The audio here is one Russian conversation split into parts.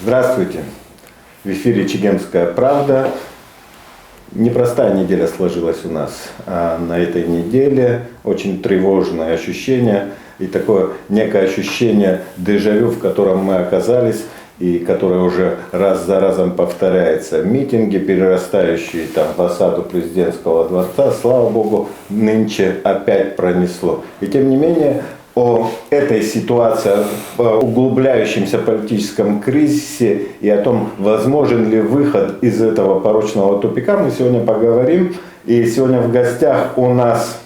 Здравствуйте! В эфире «Чегемская правда». Непростая неделя сложилась у нас на этой неделе. Очень тревожное ощущение и такое некое ощущение дежавю, в котором мы оказались и которое уже раз за разом повторяется. Митинги, перерастающие в осаду президентского дворца, слава богу, нынче опять пронесло. И тем не менее, о этой ситуации, о углубляющемся политическом кризисе и о том, возможен ли выход из этого порочного тупика, мы сегодня поговорим. И сегодня в гостях у нас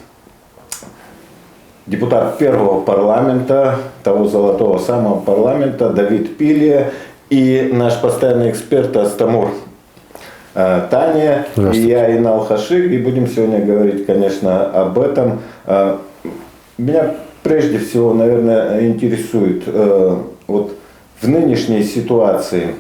депутат первого парламента, того золотого самого парламента, Давид Пилия, и наш постоянный эксперт Астамур Таня, и я, Инал Хашиг, и будем сегодня говорить, конечно, об этом. Меня прежде всего, наверное, интересует вот в нынешней ситуации,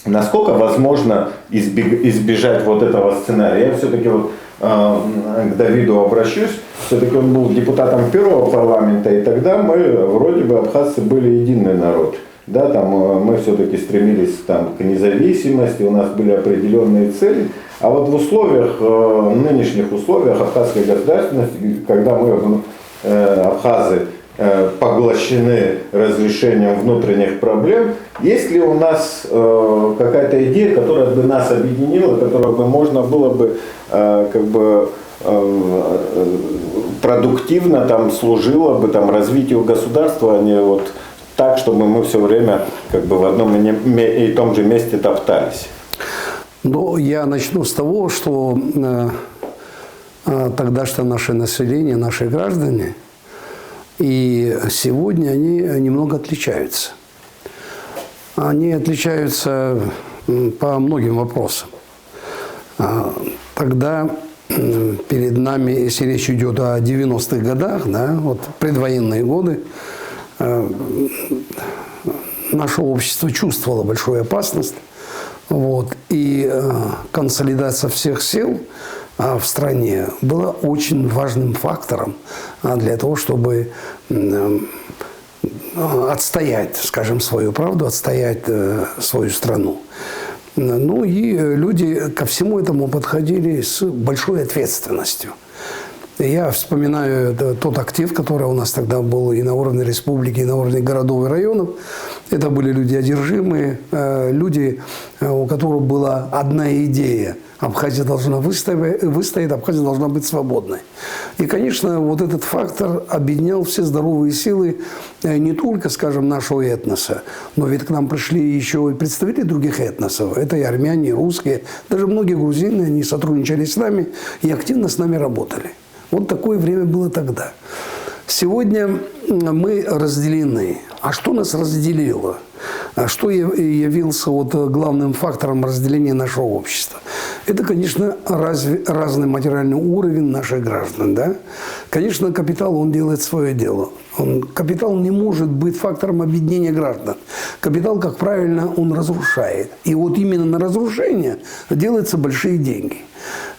насколько возможно избежать вот этого сценария. Я все-таки вот к Давиду обращусь. Все-таки он был депутатом первого парламента, и тогда мы, вроде бы, абхазцы были единый народ. Да, там мы все-таки стремились к независимости, у нас были определенные цели. А вот в условиях, нынешних условиях абхазской государственности, когда мы, абхазы, поглощены разрешением внутренних проблем, есть ли у нас какая-то идея, которая бы нас объединила, которая бы можно было бы продуктивно служила бы развитию государства, а не вот так, чтобы мы все время в одном и том же месте топтались? Ну, я начну с того, что тогдашнее наше население, наши граждане, и сегодня они немного отличаются. Они отличаются по многим вопросам. Тогда перед нами, если речь идет о 90-х годах, да, вот предвоенные годы, наше общество чувствовало большую опасность. Вот, и консолидация всех сил в стране была очень важным фактором для того, чтобы отстоять, скажем, свою правду, отстоять свою страну. Ну и люди ко всему этому подходили с большой ответственностью. Я вспоминаю тот актив, который у нас тогда был и на уровне республики, и на уровне городов и районов. Это были люди одержимые, люди, у которых была одна идея. Абхазия должна выстоять, Абхазия должна быть свободной. И, конечно, вот этот фактор объединял все здоровые силы не только, скажем, нашего этноса, но ведь к нам пришли еще и представители других этносов. Это и армяне, и русские, даже многие грузины, они сотрудничали с нами и активно с нами работали. Вот такое время было тогда. Сегодня мы разделены. А что нас разделило? Что явился главным фактором разделения нашего общества? Это, конечно, разный материальный уровень наших граждан. Да? Конечно, капитал, он делает свое дело. Капитал не может быть фактором объединения граждан. Капитал, как правильно, он разрушает. И вот именно на разрушение делаются большие деньги.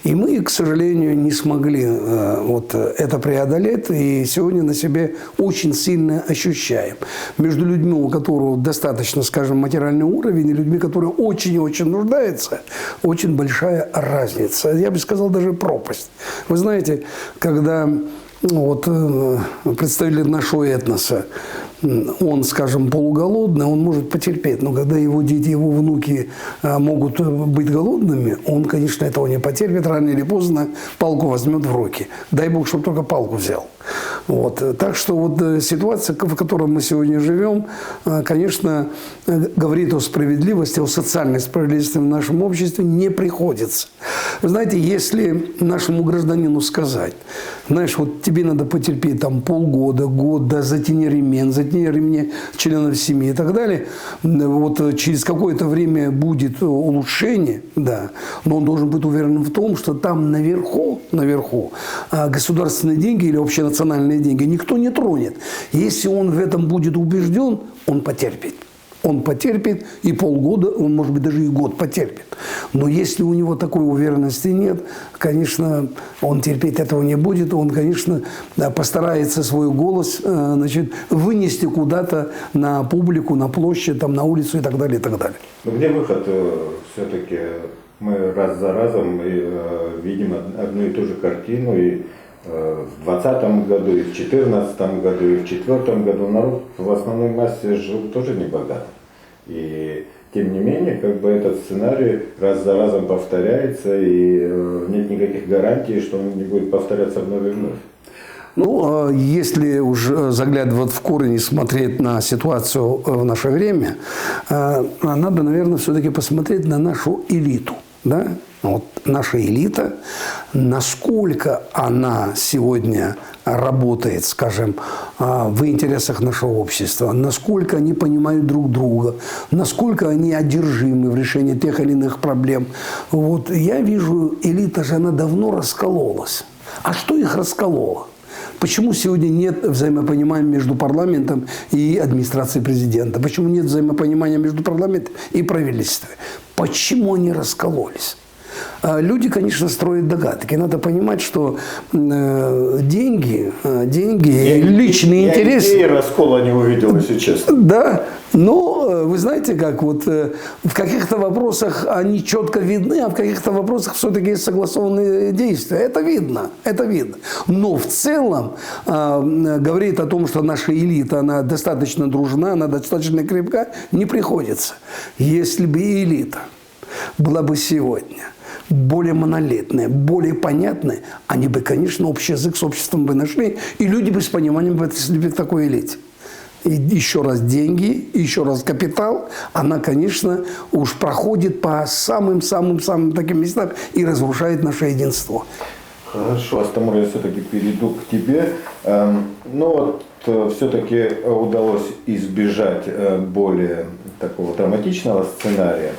И мы, к сожалению, не смогли это преодолеть, и сегодня на себе очень сильно ощущаем. Между людьми, у которых достаточно, скажем, материальный уровень, и людьми, которые очень и очень нуждаются, очень большая разница. Я бы сказал, даже пропасть. Вы знаете, когда представитель нашего этноса, он, скажем, полуголодный, он может потерпеть. Но когда его дети, его внуки могут быть голодными, он, конечно, этого не потерпит. Рано или поздно палку возьмет в руки. Дай Бог, чтобы только палку взял. Так что ситуация, в которой мы сегодня живем, конечно, говорит о справедливости, о социальной справедливости в нашем обществе не приходится. Вы знаете, если нашему гражданину сказать, знаешь, тебе надо потерпеть полгода, год, да, затяни ремни членов семьи и так далее, через какое-то время будет улучшение, да, но он должен быть уверен в том, что там наверху государственные деньги или общенациональные деньги никто не тронет. Если он в этом будет убежден, он потерпит. Он потерпит и полгода, он, может быть, даже и год потерпит. Но если у него такой уверенности нет, конечно, он терпеть этого не будет. Он, конечно, постарается свой голос, значит, вынести куда-то на публику, на площадь, там, на улицу и так далее, и так далее. Но где выход все-таки? Мы раз за разом видим одну и ту же картину. И в 2020 году, и в 2014 году, и в 2004 году народ в основной массе жил тоже небогато. И тем не менее, как бы этот сценарий раз за разом повторяется, и нет никаких гарантий, что он не будет повторяться вновь и вновь. Ну, если уж заглядывать в корень и смотреть на ситуацию в наше время, надо, наверное, все-таки посмотреть на нашу элиту. Да? Вот наша элита, насколько она сегодня работает, скажем, в интересах нашего общества, насколько они понимают друг друга, насколько они одержимы в решении тех или иных проблем. Вот я вижу, элита же, она давно раскололась. А что их раскололо? Почему сегодня нет взаимопонимания между парламентом и администрацией президента? Почему нет взаимопонимания между парламентом и правительством? Почему они раскололись? Люди, конечно, строят догадки. Надо понимать, что деньги, личные интересы... Я раскола не увидел, если честно. Да, но вы знаете, как вот в каких-то вопросах они четко видны, а в каких-то вопросах все-таки есть согласованные действия. Это видно, это видно. Но в целом говорит о том, что наша элита, она достаточно дружна, она достаточно крепка, не приходится. Если бы элита была бы сегодня более монолитные, более понятные, они бы, конечно, общий язык с обществом бы нашли, и люди бы с пониманием бы отнеслись к такой элите. И еще раз деньги, еще раз капитал, она, конечно, уж проходит по самым-самым таким местам и разрушает наше единство. Хорошо, Астамур, я все-таки перейду к тебе. Ну вот, все-таки удалось избежать более такого драматичного сценария.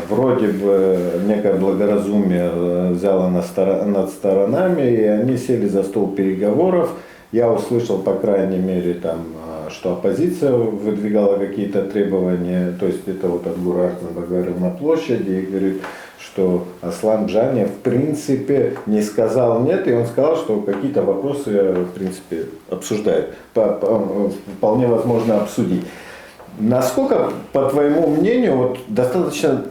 Вроде бы некое благоразумие взяло над сторонами, и они сели за стол переговоров. Я услышал, по крайней мере, там, что оппозиция выдвигала какие-то требования, то есть это вот Адгур Артынбек говорил на площади и говорит, что Аслан Джани в принципе не сказал нет, и он сказал, что какие-то вопросы в принципе обсуждают, вполне возможно обсудить. Насколько, по твоему мнению, вот достаточно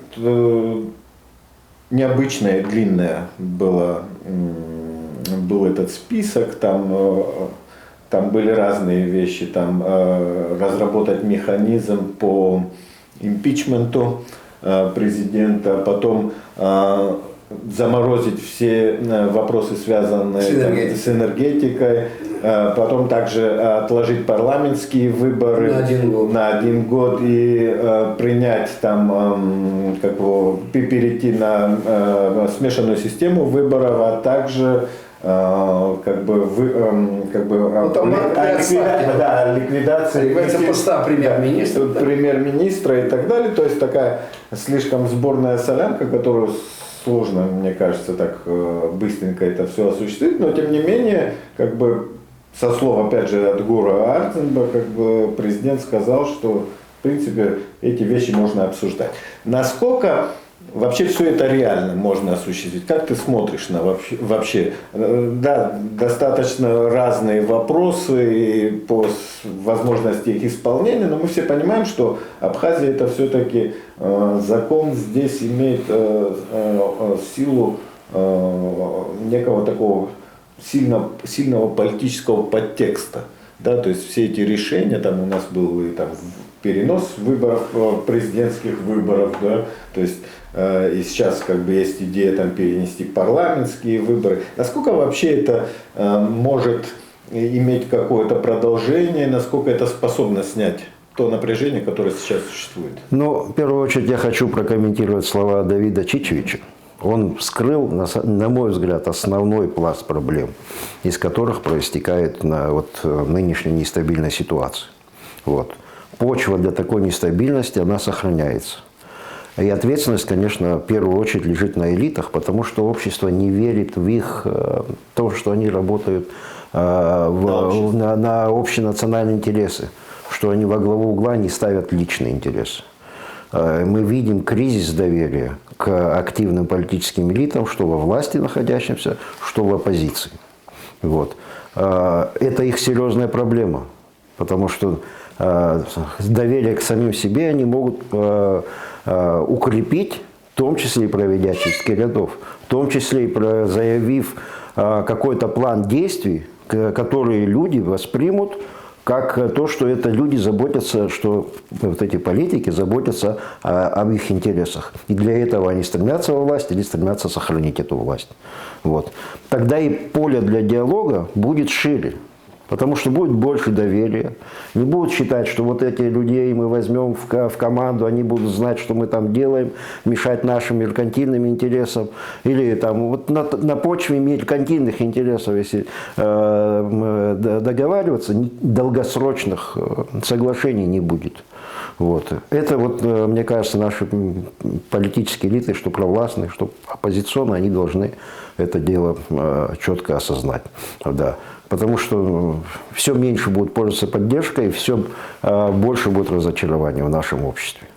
необычное, длинное был этот список, там были разные вещи, там разработать механизм по импичменту президента, потом заморозить все вопросы, связанные с энергетикой, потом также отложить парламентские выборы на один год и принять там, перейти на смешанную систему выборов, а также ликвидация поста премьер-министра и так далее. То есть такая слишком сборная солянка, которую сложно, мне кажется, так быстренько это все осуществить, но тем не менее, со слов, опять же, Адгура Артынбека, президент сказал, что в принципе эти вещи можно обсуждать. Насколько вообще все это реально можно осуществить? Как ты смотришь на вообще? Да, достаточно разные вопросы по возможности их исполнения, но мы все понимаем, что Абхазия это все-таки закон здесь имеет силу некого такого сильного политического подтекста. Да, то есть все эти решения, там у нас был и там перенос выборов, президентских выборов, да, то есть и сейчас есть идея там перенести парламентские выборы. Насколько вообще это может иметь какое-то продолжение, насколько это способно снять то напряжение, которое сейчас существует? Ну, в первую очередь я хочу прокомментировать слова Давида Чичевича. Он вскрыл, на мой взгляд, основной пласт проблем, из которых проистекает нынешняя нестабильная ситуация. Вот. Почва для такой нестабильности, она сохраняется. И ответственность, конечно, в первую очередь лежит на элитах, потому что общество не верит в их то, что они работают на общенациональные интересы. что они во главу угла не ставят личный интерес. Мы видим кризис доверия к активным политическим элитам, что во власти находящимся, что в оппозиции. Вот. Это их серьезная проблема, потому что доверие к самим себе они могут укрепить, в том числе и проведя чистки рядов, в том числе и заявив какой-то план действий, которые люди воспримут как то, что это люди заботятся, что вот эти политики заботятся об их интересах. И для этого они стремятся во власть или стремятся сохранить эту власть. Вот. Тогда и поле для диалога будет шире. Потому что будет больше доверия. Не будут считать, что вот эти людей мы возьмем в команду, они будут знать, что мы там делаем, мешать нашим меркантильным интересам. Или там, вот на почве меркантильных интересов, если договариваться, долгосрочных соглашений не будет. Вот. Это, вот, мне кажется, наши политические элиты, что провластные, что оппозиционные, они должны это дело четко осознать. Да. Потому что все меньше будет пользоваться поддержкой, все больше будет разочарования в нашем обществе.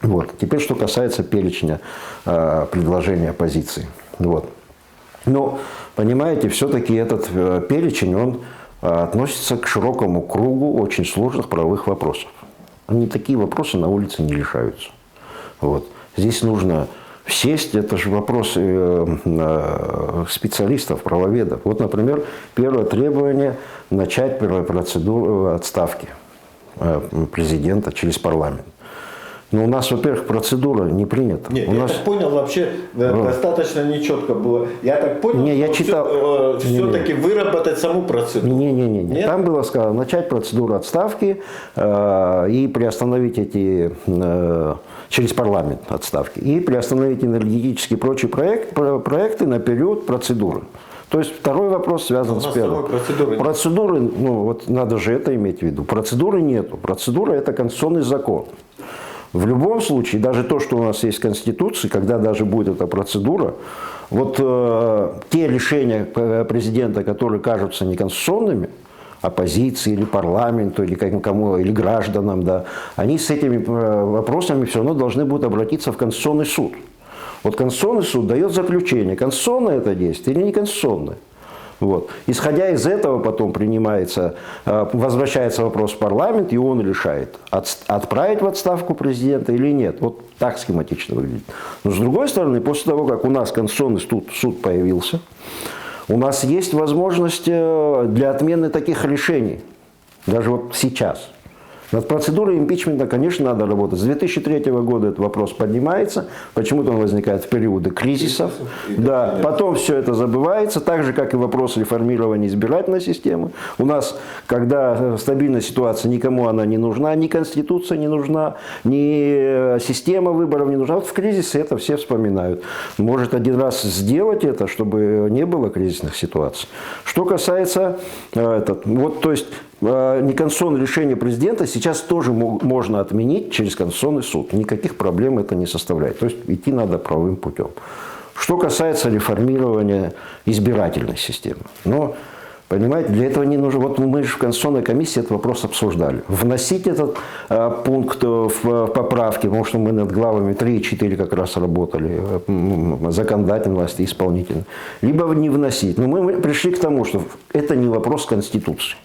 Вот. Теперь, что касается перечня предложений оппозиции. Вот. Но, понимаете, все-таки этот перечень, он относится к широкому кругу очень сложных правовых вопросов. Они такие вопросы на улице не решаются. Вот. Здесь нужно сесть, это же вопрос специалистов, правоведов. Вот, например, первое требование – начать процедуру отставки президента через парламент. Но у нас, во-первых, процедура не принята. Нет, у я нас... так понял, вообще достаточно нечетко было. Я так понял, не, я читал... все-таки выработать саму процедуру. Не. Там было сказано, начать процедуру отставки и приостановить эти... через парламент отставки. И приостановить энергетические и прочие проекты на период процедуры. То есть второй вопрос связан с первым. Процедуры, ну вот надо же это иметь в виду. Процедуры нету. Процедура – это конституционный закон. В любом случае, даже то, что у нас есть в Конституции, когда даже будет эта процедура, вот те решения президента, которые кажутся неконституционными, оппозиции или парламенту, или кому, или гражданам, да, они с этими вопросами все равно должны будут обратиться в Конституционный суд. Вот Конституционный суд дает заключение, конституционное это действие или неконституционное. Вот. Исходя из этого потом возвращается вопрос в парламент, и он решает, отправить в отставку президента или нет. Вот так схематично выглядит. Но с другой стороны, после того, как у нас Конституционный суд появился, у нас есть возможность для отмены таких решений, даже вот сейчас. Над процедурой импичмента, конечно, надо работать. С 2003 года этот вопрос поднимается, почему-то он возникает в периоды кризисов. Да, потом все это забывается, так же, как и вопрос реформирования избирательной системы. У нас, когда стабильная ситуация, никому она не нужна, ни Конституция не нужна, ни система выборов не нужна. Вот в кризисе это все вспоминают. Может один раз сделать это, чтобы не было кризисных ситуаций. Что касается неконституционное решение президента сейчас тоже можно отменить через Конституционный суд. Никаких проблем это не составляет. То есть идти надо правовым путем. Что касается реформирования избирательной системы. Но, понимаете, для этого не нужно... Вот мы же в Конституционной комиссии этот вопрос обсуждали. Вносить этот пункт в поправки, потому что мы над главами 3 и 4 как раз работали, законодательной власти, исполнительной. Либо не вносить. Но мы пришли к тому, что это не вопрос Конституции.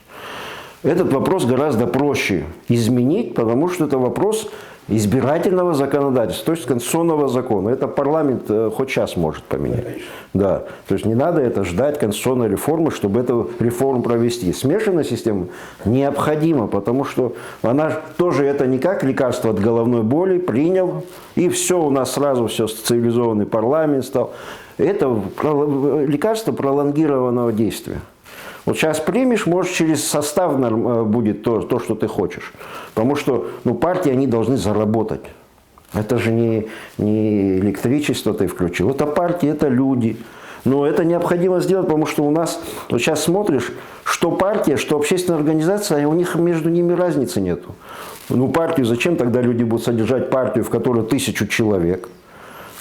Этот вопрос гораздо проще изменить, потому что это вопрос избирательного законодательства, то есть конституционного закона. Это парламент хоть сейчас может поменять. Да. То есть не надо это ждать конституционной реформы, чтобы эту реформу провести. Смешанная система необходима, потому что она тоже это не как лекарство от головной боли, принял, и все, у нас сразу все цивилизованный парламент стал. Это лекарство пролонгированного действия. Вот сейчас примешь, может, через состав будет то, что ты хочешь. Потому что партии, они должны заработать. Это же не электричество ты включил. Это партии, это люди. Но это необходимо сделать, потому что у нас, вот сейчас смотришь, что партия, что общественная организация, у них между ними разницы нету. Партию зачем тогда люди будут содержать партию, в которой 1000 человек?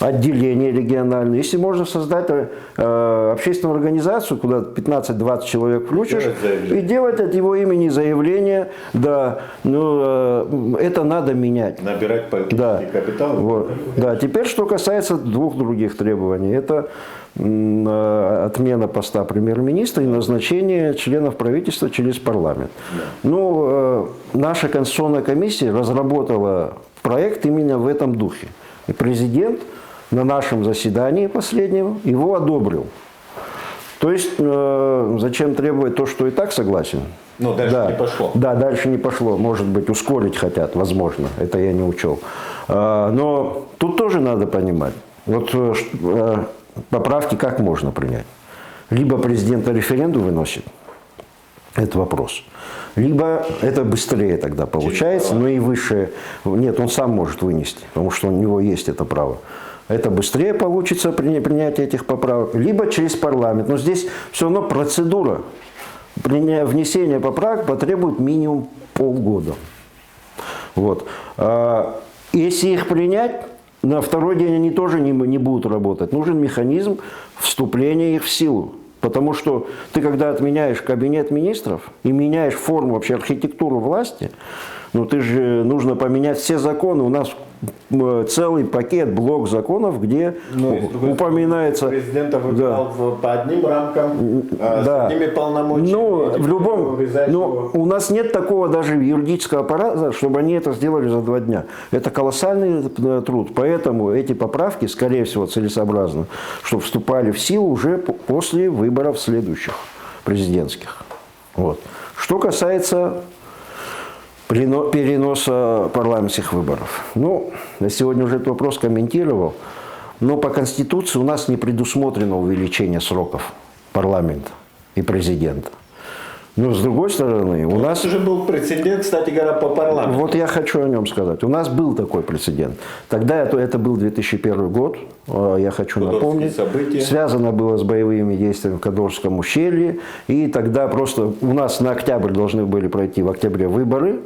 отделения региональные. Если можно создать общественную организацию, куда 15-20 человек включишь, и делать от его имени заявление, да, ну, это надо менять. Набирать политический капитал. Вот. Да, теперь, что касается двух других требований. Это отмена поста премьер-министра и назначение членов правительства через парламент. Ну, наша Конституционная комиссия разработала проект именно в этом духе. И президент на нашем заседании последнем его одобрил. То есть, зачем требовать то, что и так согласен? Ну, дальше не пошло. Да, дальше не пошло. Может быть, ускорить хотят, возможно. Это я не учел. Но тут тоже надо понимать. Вот поправки как можно принять? Либо президент на референдум выносит, это вопрос. Либо это быстрее тогда получается, но и выше. Нет, он сам может вынести, потому что у него есть это право. Это быстрее получится принятие этих поправок. Либо через парламент. Но здесь все равно процедура внесения поправок потребует минимум полгода. Вот. Если их принять, на второй день они тоже не будут работать. Нужен механизм вступления их в силу. Потому что ты, когда отменяешь кабинет министров и меняешь форму, вообще архитектуру власти, ну ты же нужно поменять все законы. У нас целый пакет, блок законов, где упоминается... Президента выбирал по одним рамкам, да. с одними полномочиями. Ну, в любом... Но у нас нет такого даже юридического аппарата, чтобы они это сделали за 2 дня. Это колоссальный труд. Поэтому эти поправки, скорее всего, целесообразно, чтобы вступали в силу уже после выборов следующих, президентских. Вот. Что касается переноса парламентских выборов. Ну, я сегодня уже этот вопрос комментировал, но по Конституции у нас не предусмотрено увеличение сроков парламента и президента. Но с другой стороны, у нас... уже был прецедент, кстати говоря, по парламенту. Вот я хочу о нем сказать. У нас был такой прецедент. Тогда это был 2001 год, я хочу напомнить. События. Связано было с боевыми действиями в Кадорском ущелье. И тогда просто у нас на октябрь должны были пройти в октябре выборы.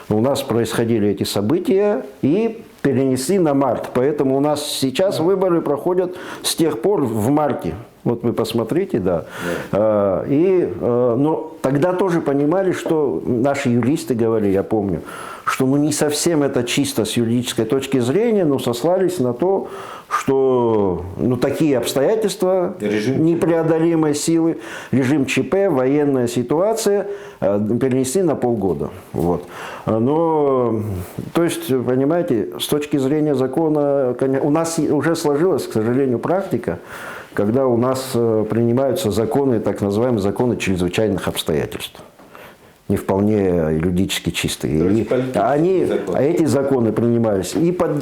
У нас происходили эти события и перенесли на март. Поэтому у нас сейчас выборы проходят с тех пор в марте. Вот вы посмотрите, да. Но тогда тоже понимали, что наши юристы говорили, я помню, что ну не совсем это чисто с юридической точки зрения, но сослались на то, что ну, такие обстоятельства, непреодолимой силы, режим ЧП, военная ситуация перенесли на полгода. Вот. Но, то есть, понимаете, с точки зрения закона, у нас уже сложилась, к сожалению, практика, когда у нас принимаются законы, так называемые законы чрезвычайных обстоятельств. Не вполне юридически чистые. Эти законы принимались и под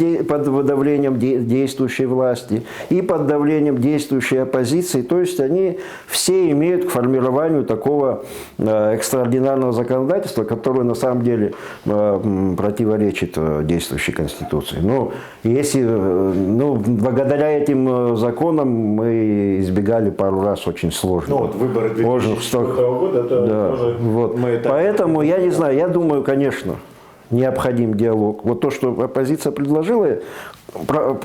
давлением действующей власти, и под давлением действующей оппозиции. То есть они все имеют к формированию такого экстраординарного законодательства, которое на самом деле противоречит действующей Конституции. Но если, благодаря этим законам мы избегали пару раз очень сложных. Ну вот выборы 2004 года, это да, тоже вот. мы это... Поэтому, я не знаю, я думаю, конечно, необходим диалог. Вот то, что оппозиция предложила,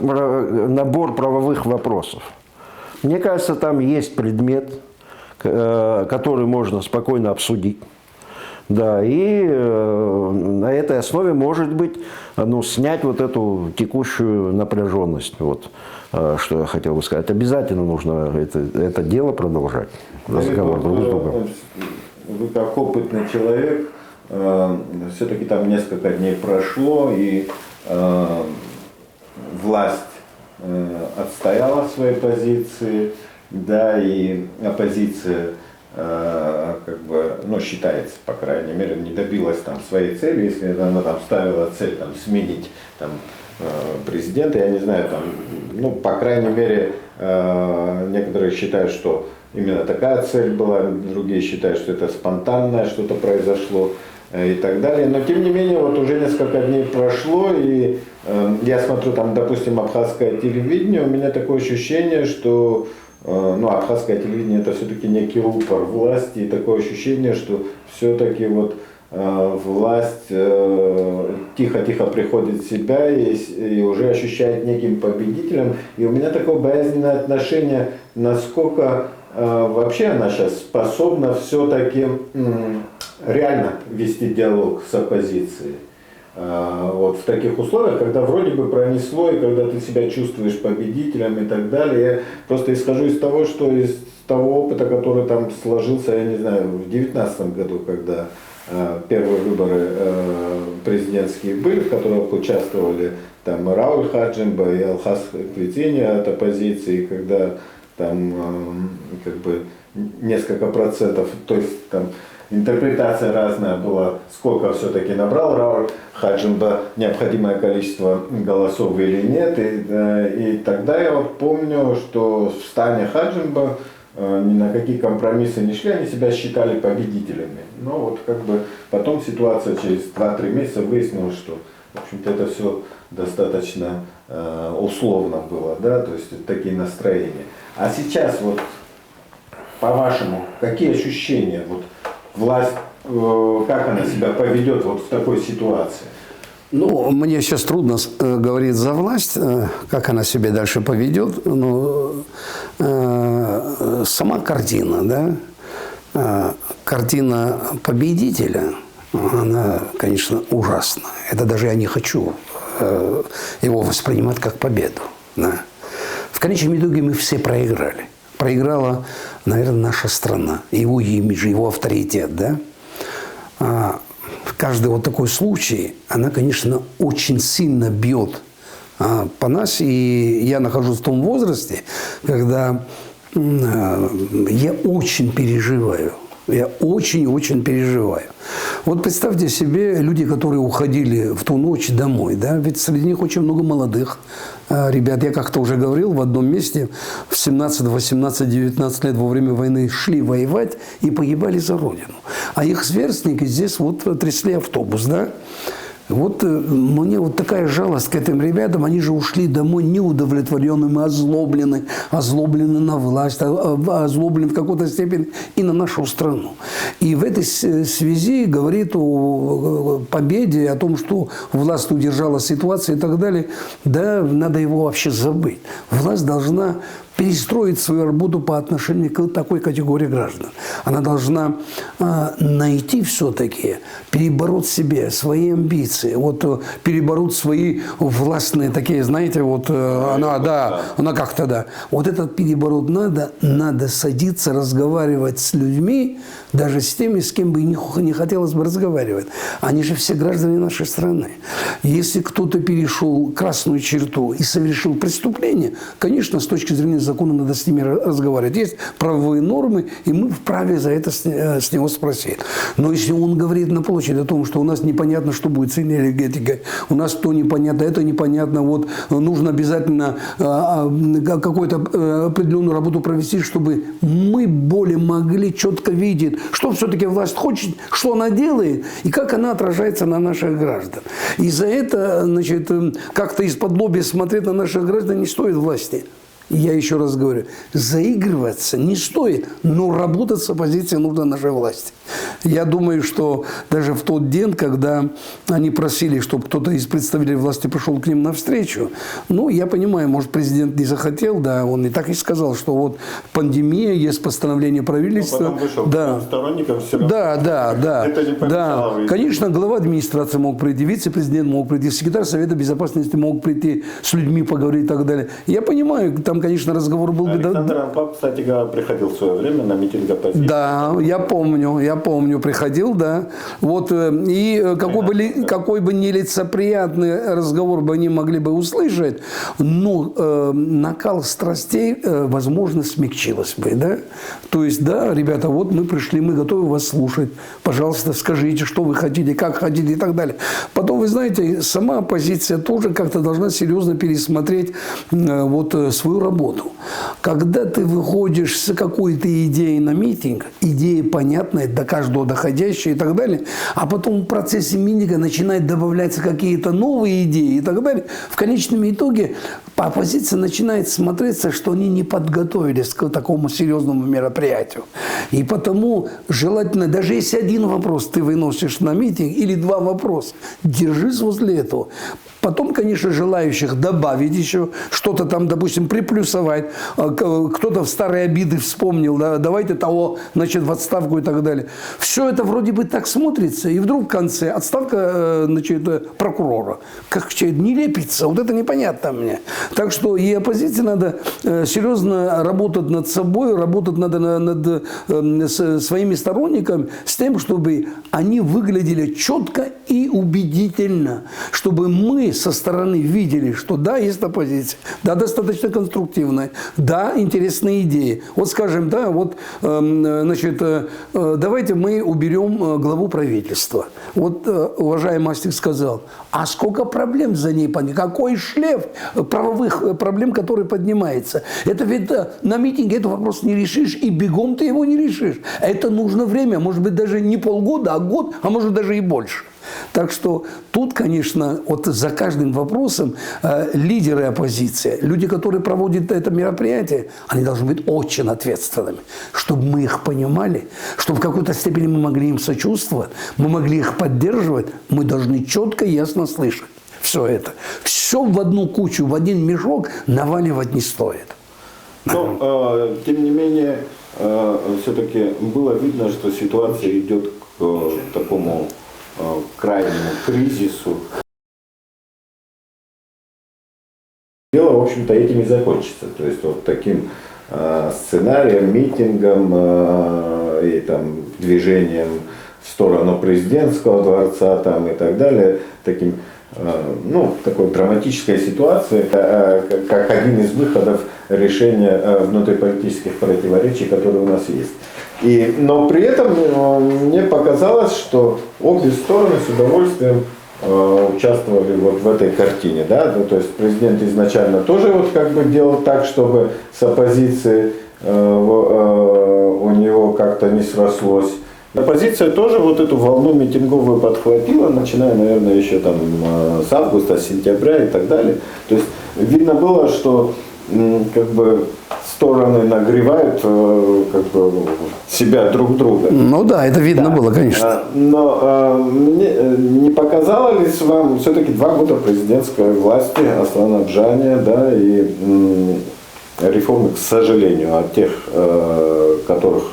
набор правовых вопросов. Мне кажется, там есть предмет, который можно спокойно обсудить. Да, и на этой основе, может быть, снять вот эту текущую напряженность. Вот, что я хотел бы сказать. Обязательно нужно это дело продолжать. Разговор друг с другом. Вы как опытный человек, все-таки там несколько дней прошло, и власть отстояла свои позиции, да, и оппозиция, считается, по крайней мере, не добилась там своей цели, если она там ставила цель там, сменить там, президента, я не знаю, там, по крайней мере, некоторые считают, что именно такая цель была, другие считают, что это спонтанное что-то произошло и так далее. Но тем не менее, вот уже несколько дней прошло, и я смотрю там, допустим, абхазское телевидение, у меня такое ощущение, что абхазское телевидение это все-таки некий рупор власти, и такое ощущение, что все-таки вот власть тихо-тихо приходит в себя и уже ощущает неким победителем. И у меня такое боязненное отношение, насколько вообще она сейчас способна все-таки реально вести диалог с оппозицией. Вот в таких условиях, когда вроде бы пронесло, и когда ты себя чувствуешь победителем и так далее. Я просто исхожу из того, что из того опыта, который там сложился, я не знаю, в 2019 году, когда первые выборы президентские были, в которых участвовали там Рауль Хаджимба и Алхас Квитини от оппозиции, когда там как бы несколько процентов, то есть там интерпретация разная была, сколько все-таки набрал Рауль Хаджимба, необходимое количество голосов или нет. И тогда я вот помню, что в стане Хаджимба ни на какие компромиссы не шли, они себя считали победителями. Но вот как бы потом ситуация через 2-3 месяца выяснилась, что в общем-то это все достаточно условно было, да, то есть такие настроения. А сейчас вот по-вашему, какие ощущения, вот власть, как она себя поведет вот в такой ситуации? Ну, мне сейчас трудно говорить за власть, как она себя дальше поведет, но сама картина, да, картина победителя, она, конечно, ужасна. Это даже я не хочу его воспринимать как победу. Да. В конечном итоге мы все проиграли. Проиграла, наверное, наша страна, его имидж, его авторитет, да. Каждый вот такой случай, она, конечно, очень сильно бьет по нас. И я нахожусь в том возрасте, когда я очень переживаю. Я очень-очень переживаю. Вот представьте себе люди, которые уходили в ту ночь домой. Да? Ведь среди них очень много молодых ребят. Я как-то уже говорил в одном месте, в 17, 18, 19 лет во время войны шли воевать и погибали за Родину. А их сверстники здесь вот трясли автобус. Да? Вот мне вот такая жалость к этим ребятам. Они же ушли домой неудовлетворенными, озлоблены на власть, озлоблены в какой-то степени и на нашу страну. И в этой связи говорит о победе, о том, что власть удержала ситуацию и так далее. Да, надо его вообще забыть. Власть должна перестроить свою работу по отношению к такой категории граждан. Она должна найти все-таки, перебороть себе свои амбиции, вот, перебороть свои властные такие, знаете, вот она как-то, да. Вот этот переборот надо садиться, разговаривать с людьми, даже с теми, с кем бы не хотелось бы разговаривать. Они же все граждане нашей страны. Если кто-то перешел красную черту и совершил преступление, конечно, с точки зрения закона надо с ними разговаривать. Есть правовые нормы, и мы вправе за это с него спросить. Но если он говорит на площади о том, что у нас непонятно, что будет с энергетикой, у нас то непонятно, это непонятно, вот нужно обязательно какую-то определенную работу провести, чтобы мы более могли четко видеть, что все-таки власть хочет, что она делает и как она отражается на наших граждан. И за это, значит, как-то из-под лобья смотреть на наших граждан не стоит власти. Я еще раз говорю, заигрываться не стоит, но работать с оппозицией нужно нашей власти. Я думаю, что даже в тот день, когда они просили, чтобы кто-то из представителей власти пришел к ним навстречу, ну, я понимаю, может, президент не захотел, да, он и так и сказал, что вот пандемия, есть постановление правительства. Потом вышел да. сторонникам все равно. Да. Это не помешало выйти. Конечно, глава администрации мог прийти, вице-президент мог прийти, секретарь Совета Безопасности мог прийти, с людьми поговорить и так далее. Я понимаю, там, конечно, разговор был бы... Александр Анпап, кстати говоря, приходил в свое время на митинг оппозиции. Да, я помню, приходил, да. Вот, и какой бы нелицеприятный разговор бы они могли бы услышать, но накал страстей, возможно, смягчилось бы, да. То есть, да, ребята, вот мы пришли, мы готовы вас слушать. Пожалуйста, скажите, что вы хотите, как хотите и так далее. Потом, вы знаете, сама оппозиция тоже как-то должна серьезно пересмотреть вот свою работу. Когда ты выходишь с какой-то идеей на митинг, идея понятная, до каждого доходящая и так далее, а потом в процессе митинга начинают добавляться какие-то новые идеи и так далее, в конечном итоге по оппозиции начинает смотреться, что они не подготовились к такому серьезному мероприятию. И потому желательно, даже если один вопрос ты выносишь на митинг или два вопроса, держись возле этого. Потом, конечно, желающих добавить еще что-то там, допустим, приплюсовать. Кто-то в старые обиды вспомнил, да, давайте того, значит, в отставку и так далее. Все это вроде бы так смотрится, и вдруг в конце отставка, значит, прокурора. Как не лепится, вот это непонятно мне. Так что и оппозиции надо серьезно работать над собой, работать надо над своими сторонниками с тем, чтобы они выглядели четко и убедительно, чтобы мы со стороны видели, что да, есть оппозиция, да, достаточно конструктивная, да, интересные идеи. Вот скажем, да, вот, значит, давайте мы уберем главу правительства. Вот уважаемый Мастик сказал, а сколько проблем за ней, какой шлейф правовых проблем, который поднимается. Это ведь на митинге этот вопрос не решишь, и бегом ты его не решишь. Это нужно время, может быть, даже не полгода, а год, а может даже и больше. Так что тут, конечно, вот за каждым вопросом лидеры оппозиции, люди, которые проводят это мероприятие, они должны быть очень ответственными, чтобы мы их понимали, чтобы в какой-то степени мы могли им сочувствовать, мы могли их поддерживать, мы должны четко и ясно слышать все это. Все в одну кучу, в один мешок наваливать не стоит. Но, тем не менее, все-таки было видно, что ситуация идет к такому крайнему кризису. Дело, в общем-то, этим и закончится. То есть вот таким сценарием, митингом и там движением в сторону президентского дворца там, и так далее, таким, ну, такой драматической ситуации, как один из выходов решения внутриполитических противоречий, которые у нас есть. Но при этом мне показалось, что обе стороны с удовольствием участвовали вот в этой картине. Да? Ну, то есть президент изначально тоже вот как бы делал так, чтобы с оппозицией у него как-то не срослось. Оппозиция тоже вот эту волну митинговую подхватила, начиная, наверное, еще там с августа, с сентября и так далее. То есть видно было, что как бы стороны нагревают как бы себя друг друга. Ну да, это видно было, конечно. Но мне не показало ли вам все-таки 2 года президентской власти Аслана Абжания, да, и реформы, к сожалению, от тех, которых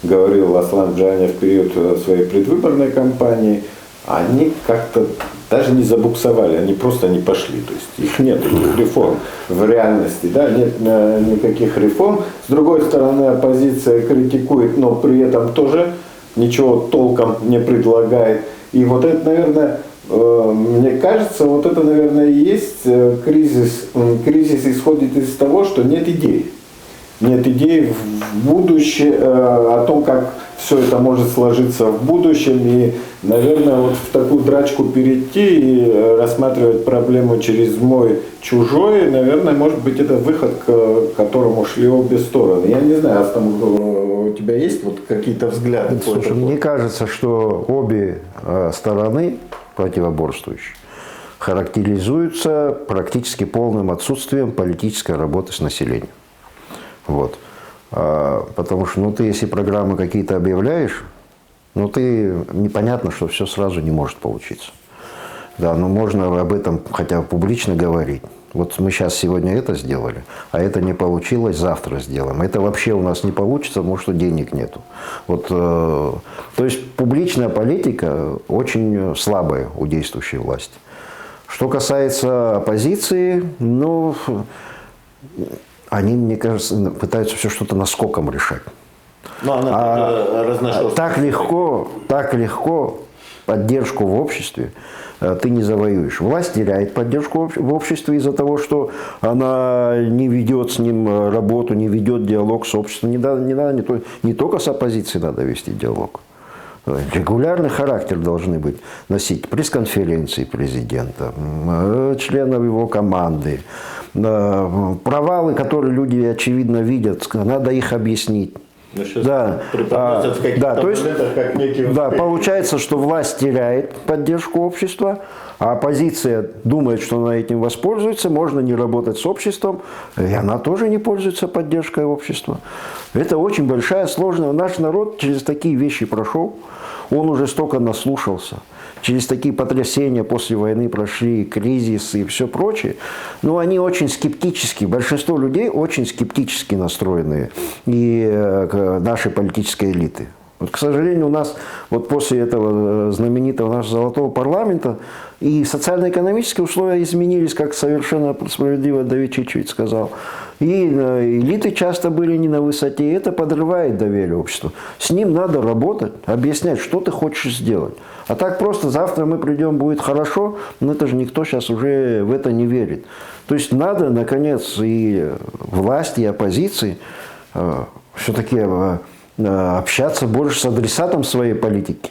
говорил Аслан Абжания в период своей предвыборной кампании, они как-то даже не забуксовали, они просто не пошли. То есть их нет, этих реформ в реальности, да, нет никаких реформ. С другой стороны, оппозиция критикует, но при этом тоже ничего толком не предлагает. И вот это, наверное, мне кажется, вот это, наверное, и есть кризис. Кризис исходит из того, что нет идей. Нет идей в будущее, о том, как все это может сложиться в будущем. И, наверное, вот в такую драчку перейти и рассматривать проблему через мой-чужой, наверное, может быть, это выход, к которому шли обе стороны. Я не знаю, у тебя есть вот какие-то взгляды? Слушай, мне кажется, что обе стороны противоборствующие характеризуются практически полным отсутствием политической работы с населением. Вот. Потому что, ну, ты, если программы какие-то объявляешь, ну, ты непонятно, что все сразу не может получиться. Да, но можно об этом хотя бы публично говорить. Вот мы сейчас сегодня это сделали, а это не получилось, завтра сделаем. Это вообще у нас не получится, потому что денег нету. Вот, то есть публичная политика очень слабая у действующей власти. Что касается оппозиции, ну, они, мне кажется, пытаются все что-то наскоком решать. Так легко поддержку в обществе ты не завоюешь. Власть теряет поддержку в обществе из-за того, что она не ведет с ним работу, не ведет диалог с обществом. Не только с оппозицией надо вести диалог. Регулярный характер должны быть носить пресс-конференции президента, членов его команды. Провалы, которые люди очевидно видят, надо их объяснить. Да, то есть, да, получается, что власть теряет поддержку общества, а оппозиция думает, что она этим воспользуется, можно не работать с обществом, и она тоже не пользуется поддержкой общества. Это очень большая, сложная. Наш народ через такие вещи прошел, он уже столько наслушался. Через такие потрясения после войны прошли, кризисы и все прочее. Но они очень скептически, большинство людей очень скептически настроены и нашей политической элиты. Вот, к сожалению, у нас вот после этого знаменитого нашего золотого парламента и социально-экономические условия изменились, как совершенно справедливо Давид Чичевич сказал. И элиты часто были не на высоте, и это подрывает доверие обществу. С ним надо работать, объяснять, что ты хочешь сделать. А так просто завтра мы придем, будет хорошо, но это же никто сейчас уже в это не верит. То есть надо, наконец, и власти, и оппозиции все-таки общаться больше с адресатом своей политики.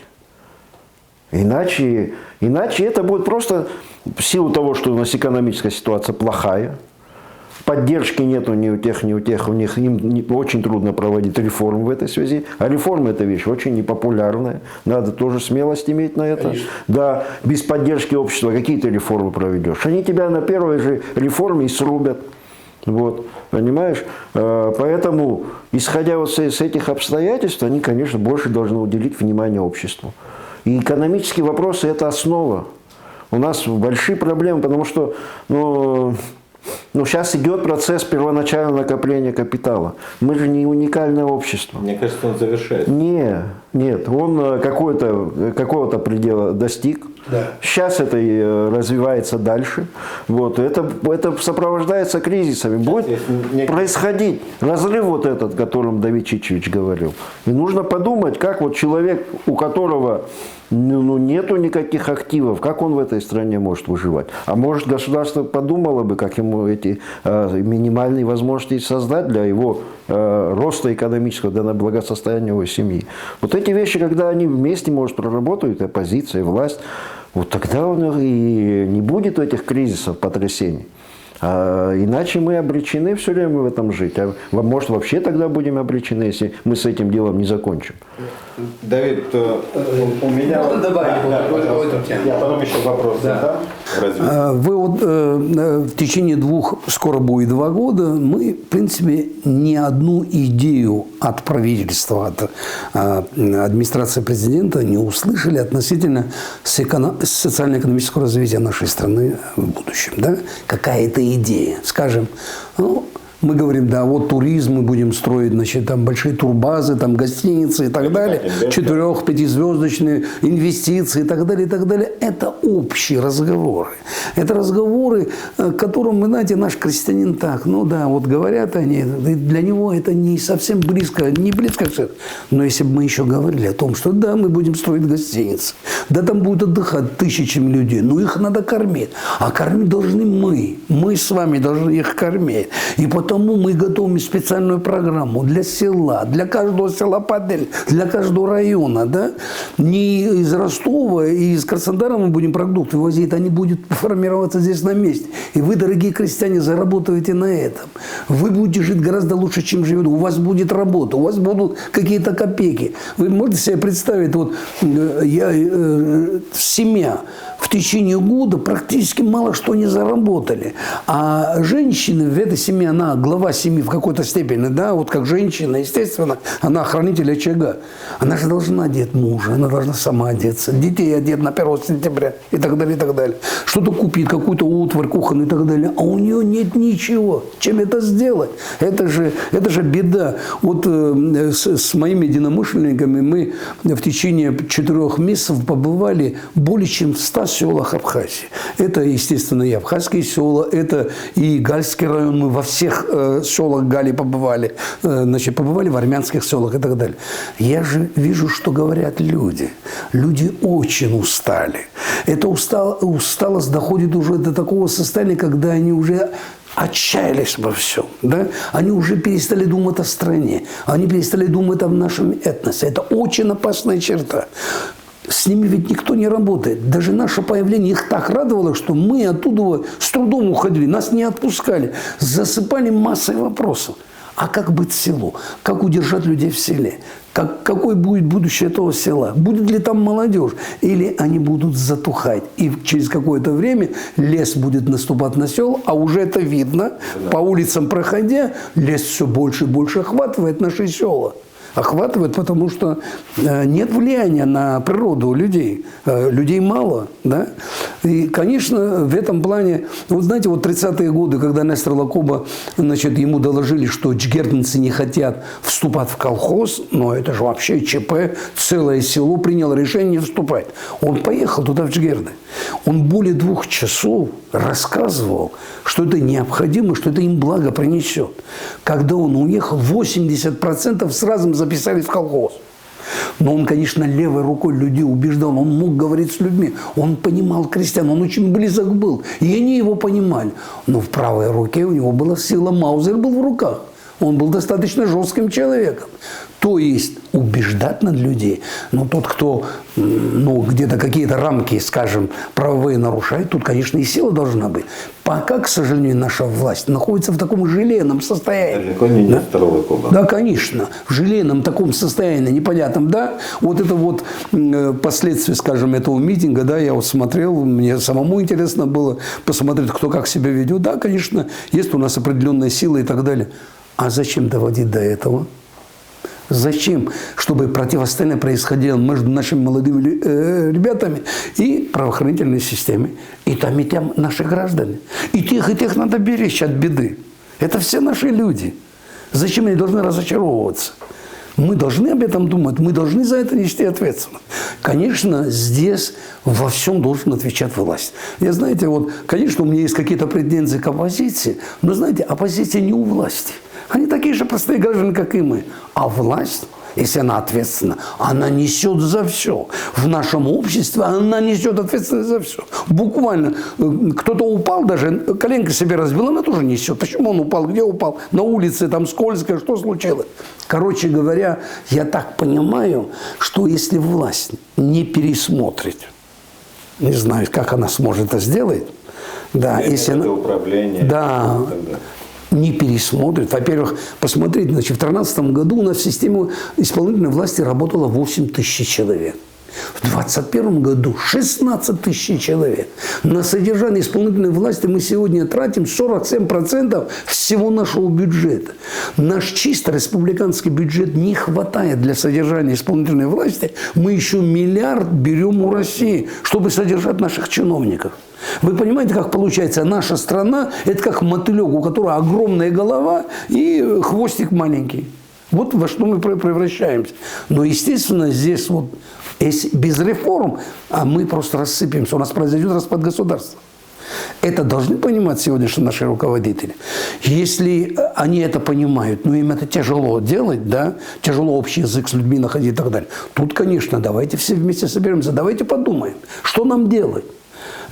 Иначе это будет просто в силу того, что у нас экономическая ситуация плохая, поддержки нету ни у тех, у них им очень трудно проводить реформы в этой связи. А реформы – это вещь очень непопулярная. Надо тоже смелость иметь на это. Конечно. Да, без поддержки общества какие ты реформы проведешь? Они тебя на первой же реформе и срубят. Вот, понимаешь? Поэтому, исходя вот с этих обстоятельств, они, конечно, больше должны уделить внимание обществу. И экономические вопросы – это основа. У нас большие проблемы, потому что сейчас идет процесс первоначального накопления капитала. Мы же не уникальное общество. Мне кажется, он завершается. Нет, он какого-то предела достиг. Да. Сейчас это развивается дальше. Вот. Это сопровождается кризисами. Будет происходить разрыв вот этот, о котором Давид Чичевич говорил. И нужно подумать, как вот человек, у которого нету никаких активов, как он в этой стране может выживать. А может, государство подумало бы, как ему эти минимальные возможности создать для его роста экономического, для благосостояния его семьи. Вот эти вещи, когда они вместе, может, проработают, оппозиция, и власть, вот тогда у них и не будет этих кризисов, потрясений. Иначе мы обречены все время в этом жить. А может, вообще тогда будем обречены, если мы с этим делом не закончим. Давид, у меня... Можно добавить по этому тему? Я потом еще вопрос задам. Вы вот в течение скоро будет 2 года, мы, в принципе, ни одну идею от правительства, от администрации президента не услышали относительно социально-экономического развития нашей страны в будущем. Да? Какая-то идея. Скажем, мы говорим, да, вот туризм, мы будем строить, значит, там большие турбазы, там гостиницы и так далее, 4-5-звездочные инвестиции и так далее, и так далее. Это общие разговоры. Это разговоры, к которым, вы знаете, наш крестьянин так, вот говорят они, для него это не совсем близко, не близко к сердцу. Но если бы мы еще говорили о том, что да, мы будем строить гостиницы, да, там будут отдыхать тысячами людей, но их надо кормить. А кормить должны мы с вами должны их кормить. И потому мы готовим специальную программу для села, для каждого села подель, для каждого района. Да? Не из Ростова и из Краснодара мы будем продукты возить, они будут формироваться здесь на месте. И вы, дорогие крестьяне, заработаете на этом. Вы будете жить гораздо лучше, чем живет. У вас будет работа, у вас будут какие-то копейки. Вы можете себе представить, вот семья в течение года практически мало что не заработали. А женщины в этой семье, она глава семьи в какой-то степени, да, вот как женщина, естественно, она хранитель очага. Она же должна одеть мужа, она должна сама одеться, детей одеть на 1 сентября и так далее, и так далее. Что-то купить, какую-то утварь, кухонную и так далее. А у нее нет ничего. Чем это сделать? Это же беда. Вот с моими единомышленниками мы в течение 4 месяцев побывали более чем в 100 селах селах Абхазии. Это, естественно, и абхазские села, это и Гальский район. Мы во всех селах Гали побывали, значит, побывали в армянских селах и так далее. Я же вижу, что говорят люди. Люди очень устали. Эта усталость доходит уже до такого состояния, когда они уже отчаялись во всем. Да? Они уже перестали думать о стране. Они перестали думать о нашем этносе. Это очень опасная черта. С ними ведь никто не работает. Даже наше появление их так радовало, что мы оттуда с трудом уходили. Нас не отпускали. Засыпали массой вопросов. А как быть селу? Как удержать людей в селе? Какое будет будущее этого села? Будет ли там молодежь? Или они будут затухать? И через какое-то время лес будет наступать на сел, а уже это видно. По улицам проходя, лес все больше и больше охватывает наши села. Охватывает, потому что нет влияния на природу у людей. Людей мало. Да? И, конечно, в этом плане, вот знаете, вот 30-е годы, когда Нестор Лакоба, значит, ему доложили, что джгерденцы не хотят вступать в колхоз, но это же вообще ЧП, целое село приняло решение не вступать. Он поехал туда, в Джгерды. Он более 2 часов рассказывал, что это необходимо, что это им благо принесет. Когда он уехал, 80% сразу записались в колхоз. Но он, конечно, левой рукой людей убеждал, он мог говорить с людьми, он понимал крестьян, он очень близок был, и они его понимали. Но в правой руке у него была сила, Маузер был в руках. Он был достаточно жестким человеком. То есть убеждать над людей. Но тот, кто где-то какие-то рамки, скажем, правовые нарушает, тут, конечно, и сила должна быть. Пока, к сожалению, наша власть находится в таком желейном состоянии. Далеко не Нестор Лакоба. Да, конечно. В желейном таком состоянии, непонятном, да. Вот это вот последствия, скажем, этого митинга, да, я вот смотрел, мне самому интересно было посмотреть, кто как себя ведет. Да, конечно, есть у нас определенная сила и так далее. А зачем доводить до этого? Зачем? Чтобы противостояние происходило между нашими молодыми ребятами и правоохранительной системой. И там наши граждане. И тех надо беречь от беды. Это все наши люди. Зачем они должны разочаровываться? Мы должны об этом думать, мы должны за это нести ответственность. Конечно, здесь во всем должен отвечать власть. Я, знаете, вот, конечно, у меня есть какие-то претензии к оппозиции, но, знаете, оппозиция не у власти. Они такие же простые граждане, как и мы. А власть, если она ответственна, она несет за все. В нашем обществе она несет ответственность за все. Буквально. Кто-то упал даже, коленка себе разбила, она тоже несет. Почему он упал? Где упал? На улице, там скользко, что случилось? Короче говоря, я так понимаю, что если власть не пересмотрит, не знаю, как она сможет это сделать, да, если она, управления. Да, не пересмотрит. Во-первых, посмотрите, значит, в 2013 году у нас в системе исполнительной власти работало 8 тысяч человек. В 2021 году 16 тысяч человек. На содержание исполнительной власти мы сегодня тратим 47% всего нашего бюджета. Наш чисто республиканский бюджет не хватает для содержания исполнительной власти. Мы еще миллиард берем у России, чтобы содержать наших чиновников. Вы понимаете, как получается? Наша страна – это как мотылек, у которого огромная голова и хвостик маленький. Вот во что мы превращаемся. Но, естественно, здесь вот без реформ, а мы просто рассыпемся. У нас произойдет распад государства. Это должны понимать сегодняшние наши руководители. Если они это понимают, но им это тяжело делать, да, тяжело общий язык с людьми находить и так далее. Тут, конечно, давайте все вместе соберемся, давайте подумаем, что нам делать.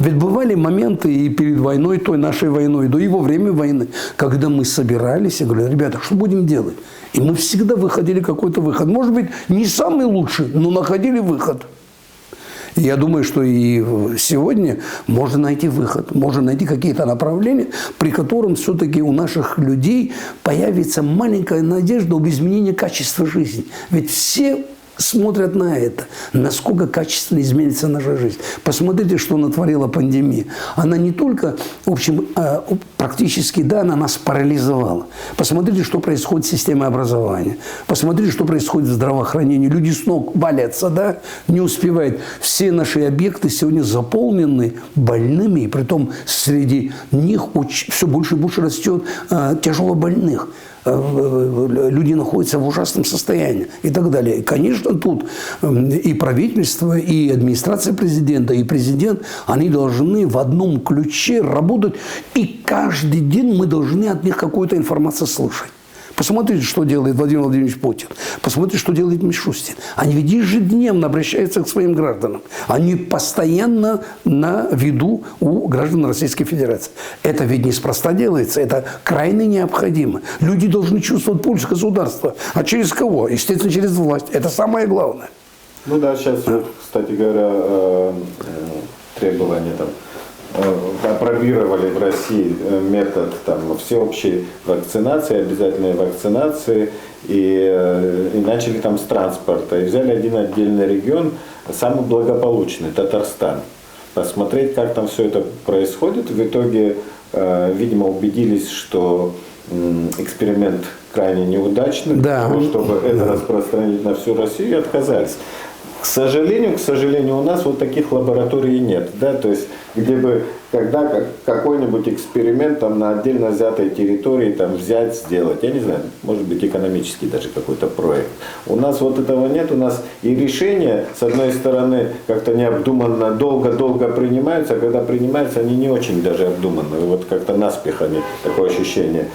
Ведь бывали моменты и перед войной, той нашей войной, и во время войны, когда мы собирались и говорили: ребята, что будем делать? И мы всегда выходили какой-то выход. Может быть, не самый лучший, но находили выход. И я думаю, что и сегодня можно найти выход, можно найти какие-то направления, при котором все-таки у наших людей появится маленькая надежда об изменении качества жизни. Ведь все смотрят на это, насколько качественно изменится наша жизнь. Посмотрите, что натворила пандемия. Она не только, в общем, практически, да, она нас парализовала. Посмотрите, что происходит в системе образования. Посмотрите, что происходит в здравоохранении. Люди с ног валятся, да, не успевают. Все наши объекты сегодня заполнены больными, и притом среди них все больше и больше растет тяжелобольных. люди находятся в ужасном состоянии и так далее. И, конечно, тут и правительство, и администрация президента, и президент, они должны в одном ключе работать, и каждый день мы должны от них какую-то информацию слышать. Посмотрите, что делает Владимир Владимирович Путин. Посмотрите, что делает Мишустин. Они ведь ежедневно обращаются к своим гражданам. Они постоянно на виду у граждан Российской Федерации. Это ведь неспроста делается. Это крайне необходимо. Люди должны чувствовать пульс государства. А через кого? Естественно, через власть. Это самое главное. Ну да, сейчас, кстати говоря, требования там опробировали в России метод там, всеобщей вакцинации, обязательной вакцинации, и начали там с транспорта. И взяли один отдельный регион, самый благополучный, Татарстан. Посмотреть, как там все это происходит. В итоге, видимо, убедились, что эксперимент крайне неудачный. Да. Для того, чтобы это распространить на всю Россию, и отказались. К сожалению, у нас вот таких лабораторий нет, да, то есть где бы когда какой-нибудь эксперимент там на отдельно взятой территории там взять, сделать, я не знаю, может быть экономический даже какой-то проект. У нас вот этого нет, у нас и решения, с одной стороны, как-то необдуманно, долго-долго принимаются, а когда принимаются, они не очень даже обдуманно, вот как-то наспех они, такое ощущение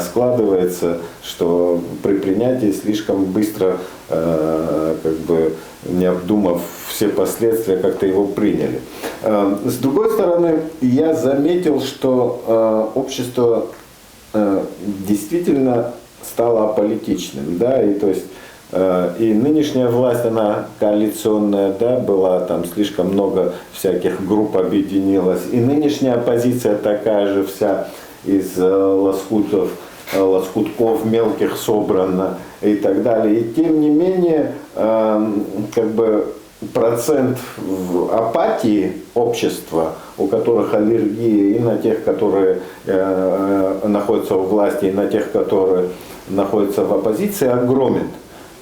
складывается, что при принятии слишком быстро, как бы не обдумав все последствия, как-то его приняли. С другой стороны, я заметил, что общество действительно стало аполитичным, да, и то есть и нынешняя власть, она коалиционная, да, была, там слишком много всяких групп объединилось, и нынешняя оппозиция такая же вся из лоскутков мелких собрана и так далее. И тем не менее, как бы процент апатии общества, у которых аллергия, и на тех, которые находятся у власти, и на тех, которые находятся в оппозиции, огромен.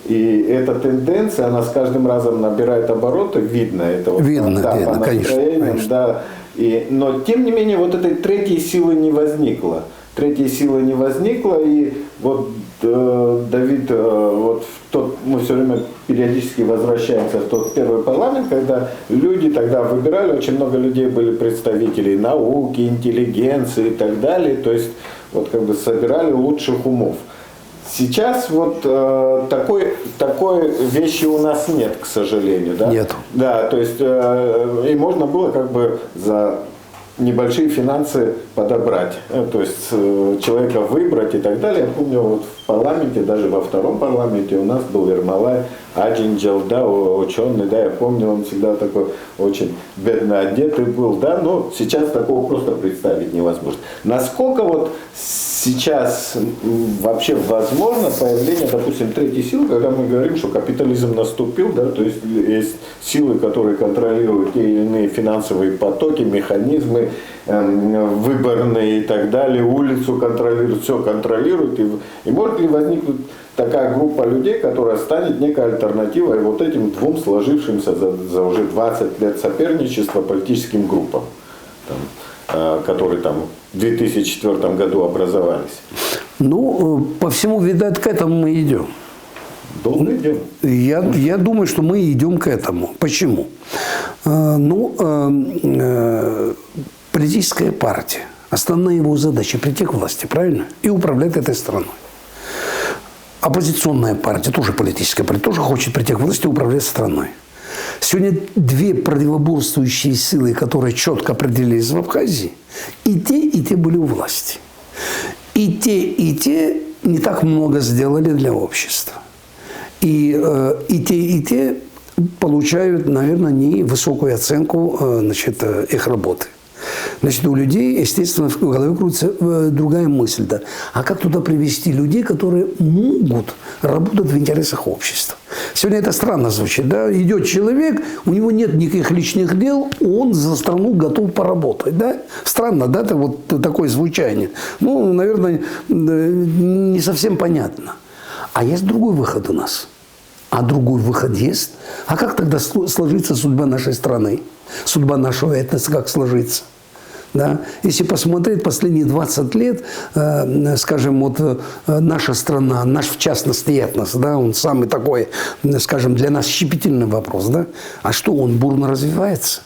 И эта тенденция, она с каждым разом набирает обороты, видно это. Видно, да, видно, по настроениям, конечно. да. Но тем не менее, вот этой третьей силы не возникло. Третьей силы не возникло, и вот Давид, вот мы все время периодически возвращаемся в тот первый парламент, когда люди тогда выбирали, очень много людей были представителей науки, интеллигенции и так далее, то есть вот как бы собирали лучших умов. Сейчас вот такой вещи у нас нет, к сожалению. Да? Нет. Да, то есть и можно было как бы за небольшие финансы подобрать, то есть человека выбрать и так далее. Я помню, вот в парламенте, даже во втором парламенте у нас был Ермолай Аджинджал, да, ученый, да, я помню, он всегда такой очень бедно одетый был, да, но сейчас такого просто представить невозможно. Насколько вот сейчас вообще возможно появление, допустим, третьей силы, когда мы говорим, что капитализм наступил, да, то есть есть силы, которые контролируют те или иные финансовые потоки, механизмы, выборные и так далее, улицу контролируют, все контролируют, и может ли возникнуть такая группа людей, которая станет некой альтернативой вот этим двум сложившимся за уже 20 лет соперничества политическим группам, там, которые там в 2004 году образовались? Ну, по всему, видать, к этому мы идем. Долго идем? Я думаю, что мы идем к этому. Почему? Политическая партия, основная его задача – прийти к власти, правильно? И управлять этой страной. Оппозиционная партия, тоже политическая партия, тоже хочет прийти к власти и управлять страной. Сегодня две противоборствующие силы, которые четко определились в Абхазии, и те были у власти. И те не так много сделали для общества. И те получают, наверное, не высокую оценку, значит, их работы. Значит, у людей, естественно, в голове крутится другая мысль. Да? А как туда привести людей, которые могут работать в интересах общества? Сегодня это странно звучит. Да? Идет человек, у него нет никаких личных дел, он за страну готов поработать. Да? Странно, да, это вот такое звучание. Ну, наверное, не совсем понятно. А есть другой выход у нас. А другой выход есть. А как тогда сложится судьба нашей страны? Судьба нашего этноса как сложится? Да? Если посмотреть последние 20 лет, скажем, вот наша страна, наш в частности этнос, да, он самый такой, скажем, для нас щепетильный вопрос, да? А что, он бурно развивается?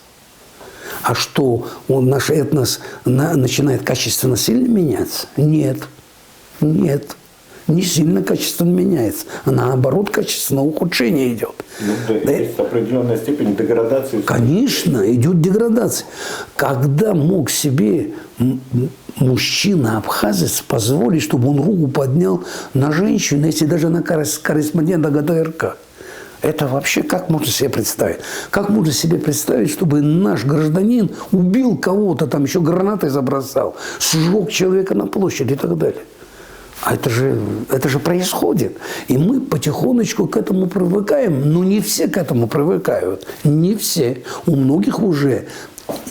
А что, наш этнос начинает качественно сильно меняться? Нет, нет. Не сильно качественно меняется, а наоборот качественно ухудшение идет. Ну, да, есть определенная степень деградации. Конечно, идет деградация. Когда мог себе мужчина-абхазец позволить, чтобы он руку поднял на женщину, если даже на корреспондента ГТРК? Это вообще как можно себе представить? Как можно себе представить, чтобы наш гражданин убил кого-то, там еще гранатой забросал, сжег человека на площади и так далее? А это же происходит. И мы потихонечку к этому привыкаем. Но не все к этому привыкают. Не все. У многих уже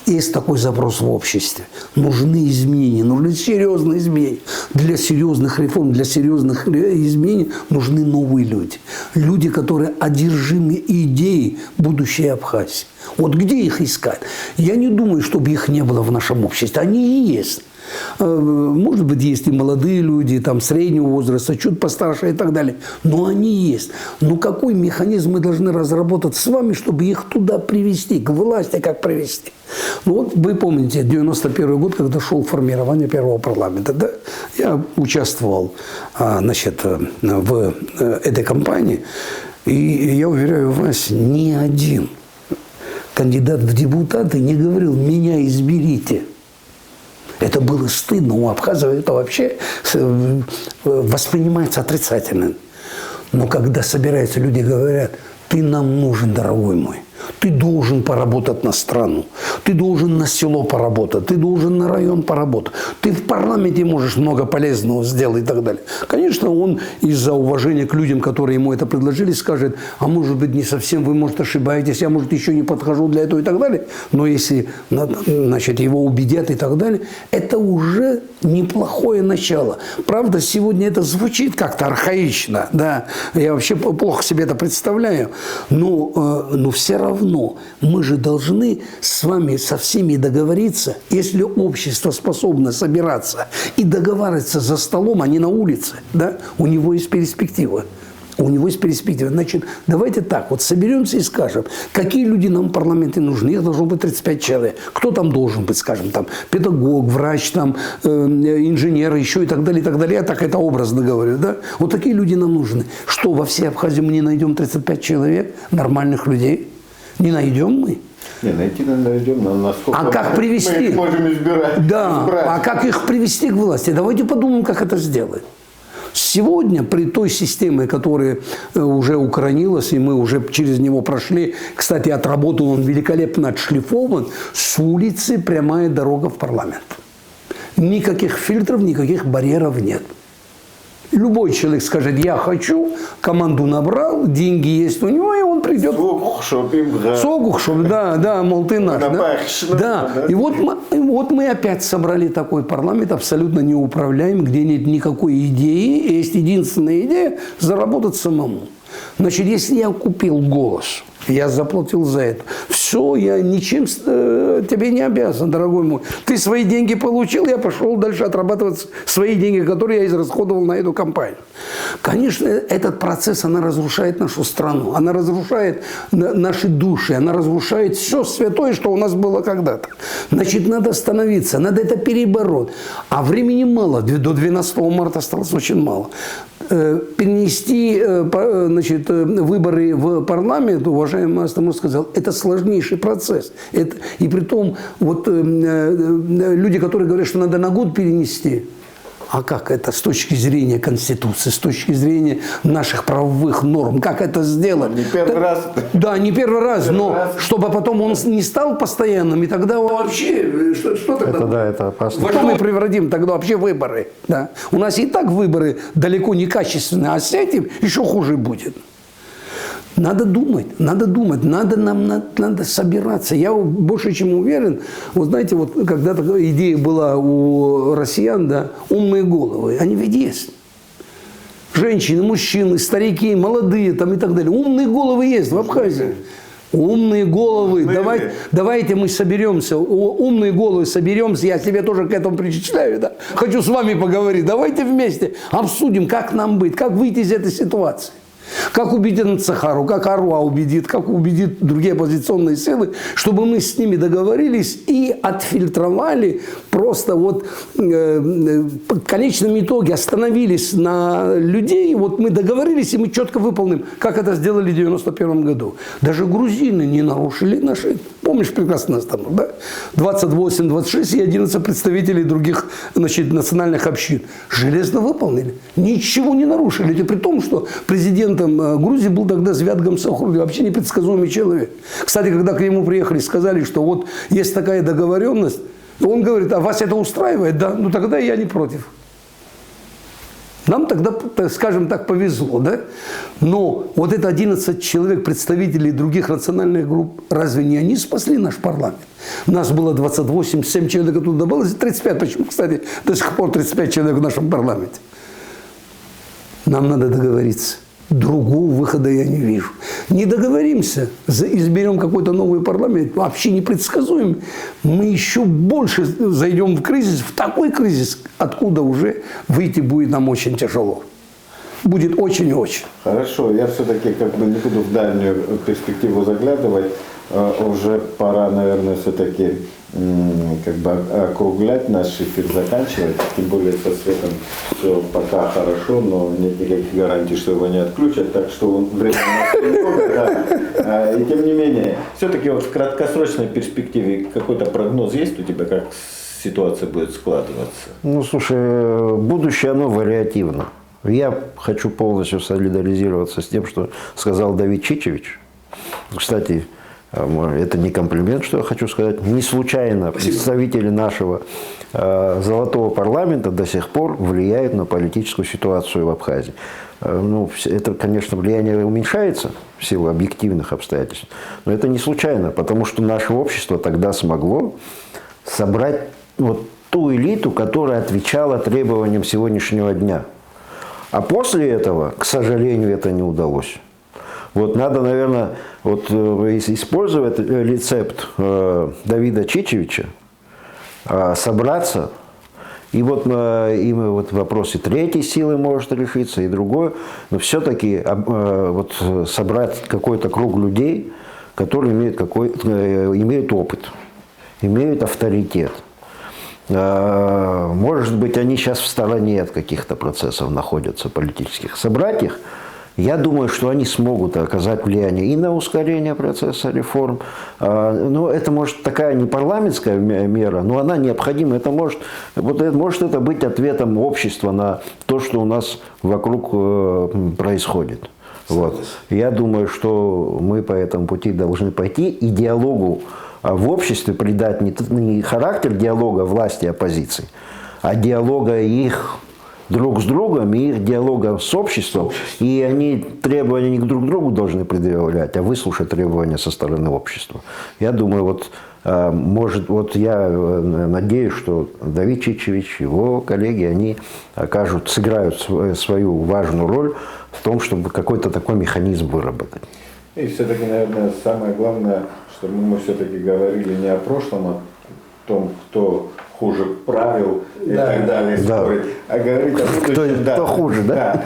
есть такой запрос в обществе. Нужны изменения, нужны серьезные изменения. Для серьезных реформ, для серьезных изменений нужны новые люди. Люди, которые одержимы идеей будущей Абхазии. Вот где их искать? Я не думаю, чтобы их не было в нашем обществе. Они и есть. Может быть, есть и молодые люди, там, среднего возраста, чуть постарше и так далее. Но они есть. Но какой механизм мы должны разработать с вами, чтобы их туда привести, к власти как привести? Ну, вот вы помните, 91 год, когда шел формирование первого парламента, да? Я участвовал, значит, в этой кампании. И я уверяю вас, ни один кандидат в депутаты не говорил: меня изберите. Это было стыдно. У абхазов это вообще воспринимается отрицательно. Но когда собираются люди, говорят: ты нам нужен, дорогой мой. Ты должен поработать на страну. Ты должен на село поработать. Ты должен на район поработать. Ты в парламенте можешь много полезного сделать и так далее. Конечно, он из-за уважения к людям, которые ему это предложили, скажет: а может быть, не совсем, вы, может, ошибаетесь, я, может, еще не подхожу для этого и так далее. Но если, значит, его убедят и так далее, это уже неплохое начало. Правда, сегодня это звучит как-то архаично. Да? Я вообще плохо себе это представляю. Но все равно мы же должны с вами со всеми договориться, если общество способно собираться и договариваться за столом, а не на улице, да, у него есть перспектива. У него есть перспектива. Значит, давайте так, вот соберемся и скажем, какие люди нам в парламенте нужны. Их должно быть 35 человек. Кто там должен быть, скажем, там, педагог, врач, там, инженер, еще и так далее, и так далее. Я так это образно говорю, да? Вот такие люди нам нужны. Что, во всей Абхазии мы не найдем 35 человек, нормальных людей? Не найдем мы? Не, найти найдем, но насколько а как привести? Мы их можем избирать. Да, а как их привести к власти? Давайте подумаем, как это сделать. Сегодня при той системе, которая уже укоренилась, и мы уже через него прошли, кстати, отработан он великолепно отшлифован, с улицы прямая дорога в парламент. Никаких фильтров, никаких барьеров нет. Любой человек скажет: я хочу, команду набрал, деньги есть у него, и он придет. Согухшоп, да, мол, ты наш. Да. И вот мы опять собрали такой парламент, абсолютно неуправляемый, где нет никакой идеи, есть единственная идея – заработать самому. Значит, если я купил голос, я заплатил за это, все, я ничем тебе не обязан, дорогой мой. Ты свои деньги получил, я пошел дальше отрабатывать свои деньги, которые я израсходовал на эту кампанию. Конечно, этот процесс, она разрушает нашу страну, она разрушает наши души, она разрушает все святое, что у нас было когда-то. Значит, надо остановиться, надо это перебороть. А времени мало, до 12 марта осталось очень мало. Перенести, значит, выборы в парламент, уважаемый Астамур сказал, это сложнейший процесс. И при том, вот люди, которые говорят, что надо на год перенести, а как это с точки зрения Конституции, с точки зрения наших правовых норм, как это сделать? Не первый раз. Да, не первый раз, но чтобы потом он не стал постоянным, и тогда вообще, что тогда? Это да, это опасно. Во что мы превратим тогда вообще выборы? Да? У нас и так выборы далеко не качественные, а с этим еще хуже будет. Надо думать, надо собираться. Я больше чем уверен, вот знаете, вот когда-то идея была у россиян, да, умные головы, они ведь есть. Женщины, мужчины, старики, молодые там и так далее. Умные головы есть в Абхазии. Умные головы, Умные. давайте мы соберемся, умные головы соберемся, я себе тоже к этому причисляю, да? Хочу с вами поговорить, давайте вместе обсудим, как нам быть, как выйти из этой ситуации. Как убедит Цахару, как Аруа убедит, как убедит другие оппозиционные силы, чтобы мы с ними договорились и отфильтровали просто вот в конечном итоге остановились на людей. Вот мы договорились, и мы четко выполним, как это сделали в 1991 году. Даже грузины не нарушили наши, помнишь прекрасно нас там, да? 28, 26 и 11 представителей других, значит, национальных общин. Железно выполнили. Ничего не нарушили. Это при том, что президентом Грузии был тогда Звят Гамсахурди, вообще непредсказуемый человек. Кстати, когда к нему приехали, сказали, что вот есть такая договоренность, он говорит, а вас это устраивает? Да, ну тогда я не против. Нам тогда, скажем так, повезло, да? Но вот это 11 человек, представителей других национальных групп, разве не они спасли наш парламент? Нас было 28, 7 человек оттуда добавилось, 35, почему, кстати, до сих пор 35 человек в нашем парламенте. Нам надо договориться. Другого выхода я не вижу. Не договоримся, изберем какой-то новый парламент, вообще непредсказуем. Мы еще больше зайдем в кризис, в такой кризис, откуда уже выйти будет нам очень тяжело. Будет очень и очень. Хорошо, я все-таки как бы не буду в дальнюю перспективу заглядывать. Уже пора, наверное, все-таки как бы округлять наш эфир, заканчивать. Тем более со светом все пока хорошо, но нет никаких гарантий, что его не отключат. Так что времени у нас немного, да. И тем не менее, все-таки вот в краткосрочной перспективе какой-то прогноз есть у тебя, как ситуация будет складываться? Ну, слушай, будущее, оно вариативно. Я хочу полностью солидаризироваться с тем, что сказал Давид Чичевич. Кстати, это не комплимент, что я хочу сказать. Не случайно представители нашего золотого парламента до сих пор влияют на политическую ситуацию в Абхазии. Ну, это, конечно, влияние уменьшается в силу объективных обстоятельств, но это не случайно, потому что наше общество тогда смогло собрать вот ту элиту, которая отвечала требованиям сегодняшнего дня. А после этого, к сожалению, это не удалось. Вот надо, наверное, вот использовать рецепт Давида Чичевича, собраться, и вот в вопросе третьей силы может решиться, и другое, но все-таки вот собрать какой-то круг людей, которые имеют опыт, имеют авторитет. Может быть, они сейчас в стороне от каких-то процессов находятся политических. Собрать их, я думаю, что они смогут оказать влияние и на ускорение процесса реформ. Но это может такая не парламентская мера, но она необходима. Это может это быть ответом общества на то, что у нас вокруг происходит. Вот. Я думаю, что мы по этому пути должны пойти и диалогу в обществе придать не характер диалога власти и оппозиции, а диалога их друг с другом и их диалога с обществом. И они требования не друг к другу должны предъявлять, а выслушать требования со стороны общества. Я думаю, я надеюсь, что Давид Чичевич, его коллеги, они сыграют свою важную роль в том, чтобы какой-то такой механизм выработать. И все-таки, наверное, самое главное, что мы все-таки говорили не о прошлом, а о том, кто хуже правил и так далее, а говорить о будущем. Кто хуже, да?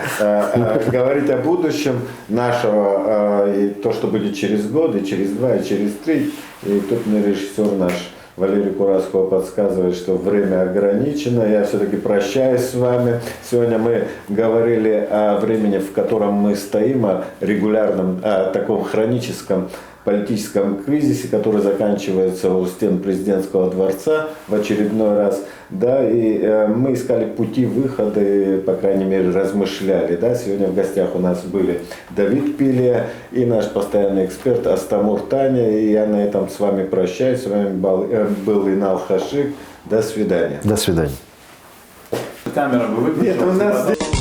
Говорить о будущем нашего, и то, что будет через год, и через 2, и через 3. И тут мне режиссер наш Валерий Кураско подсказывает, что время ограничено. Я все-таки прощаюсь с вами. Сегодня мы говорили о времени, в котором мы стоим, о регулярном, о таком хроническом политическом кризисе, который заканчивается у стен президентского дворца в очередной раз. Да, и мы искали пути выхода, и, по крайней мере, размышляли. Да. Сегодня в гостях у нас были Давид Пилия и наш постоянный эксперт Астамур Таня. И я на этом с вами прощаюсь. С вами был Инал Хашик. До свидания. До свидания. Камера бы выключилась. Нет, у нас здесь...